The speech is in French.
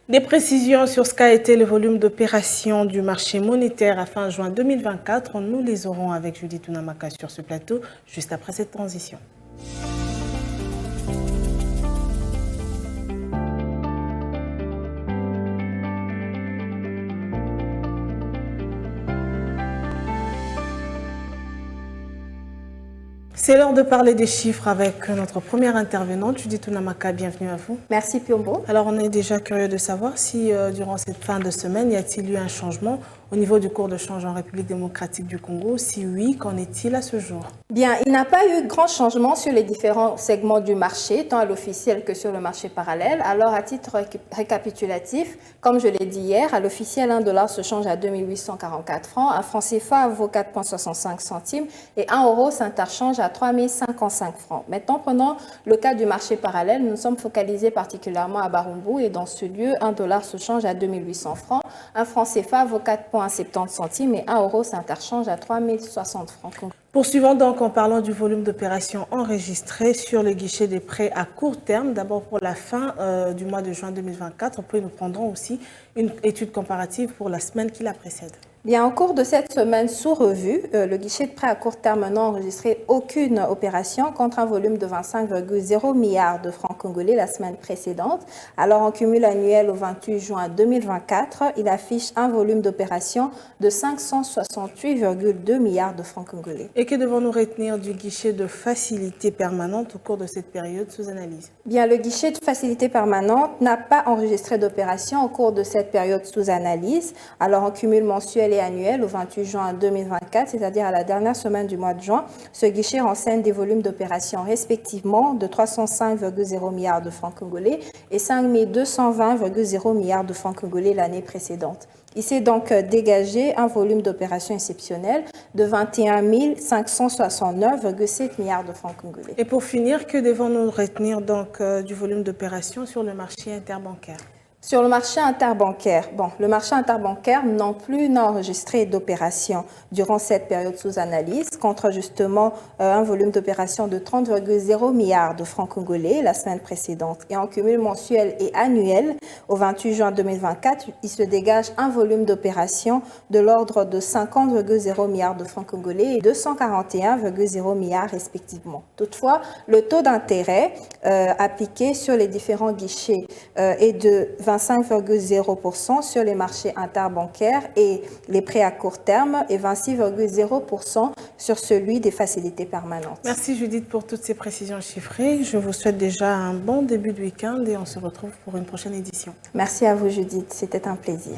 Des précisions sur ce qu'a été le volume d'opération du marché monétaire à fin juin 2024, nous les aurons avec Judith Unamaka sur ce plateau, juste après cette transition. C'est l'heure de parler des chiffres avec notre première intervenante, Judith Unamaka. Bienvenue à vous. Merci Piombo. Alors, on est déjà curieux de savoir si, durant cette fin de semaine, y a-t-il eu un changement au niveau du cours de change en République démocratique du Congo? Si oui, qu'en est-il à ce jour? Bien, il n'a pas eu grand changement sur les différents segments du marché, tant à l'officiel que sur le marché parallèle. Alors, à titre récapitulatif, comme je l'ai dit hier, à l'officiel, 1 dollar se change à 2844 francs, un franc CFA vaut 4,65 centimes et 1 euro s'interchange à 3055 francs. Maintenant, prenons le cas du marché parallèle. Nous sommes focalisés particulièrement à Barumbu et dans ce lieu, 1 dollar se change à 2800 francs, un franc CFA vaut 4,70 centimes et 1 euro s'interchange à 3060 francs. Poursuivons donc en parlant du volume d'opérations enregistrées sur le guichet des prêts à court terme. D'abord pour la fin du mois de juin 2024, puis nous prendrons aussi une étude comparative pour la semaine qui la précède. Bien, au cours de cette semaine sous revue, le guichet de prêt à court terme n'a enregistré aucune opération contre un volume de 25,0 milliards de francs congolais la semaine précédente. Alors, en cumul annuel au 28 juin 2024, il affiche un volume d'opération de 568,2 milliards de francs congolais. Et que devons-nous retenir du guichet de facilité permanente au cours de cette période sous analyse? Bien, le guichet de facilité permanente n'a pas enregistré d'opération au cours de cette période sous analyse. Alors, en cumul mensuel et annuel au 28 juin 2024, c'est-à-dire à la dernière semaine du mois de juin, ce guichet renseigne des volumes d'opérations respectivement de 305,0 milliards de francs congolais et 5220,0 milliards de francs congolais l'année précédente. Il s'est donc dégagé un volume d'opérations exceptionnelles de 21 569,7 milliards de francs congolais. Et pour finir, que devons-nous retenir donc du volume d'opérations sur le marché interbancaire? Sur le marché interbancaire, le marché interbancaire non plus n'a enregistré d'opérations durant cette période sous analyse, contre justement un volume d'opérations de 30,0 milliards de francs congolais la semaine précédente. Et en cumul mensuel et annuel, au 28 juin 2024, il se dégage un volume d'opérations de l'ordre de 50,0 milliards de francs congolais et 241,0 milliards respectivement. Toutefois, le taux d'intérêt appliqué sur les différents guichets est de 25,0% sur les marchés interbancaires et les prêts à court terme et 26,0% sur celui des facilités permanentes. Merci Judith pour toutes ces précisions chiffrées. Je vous souhaite déjà un bon début de week-end et on se retrouve pour une prochaine édition. Merci à vous Judith, c'était un plaisir.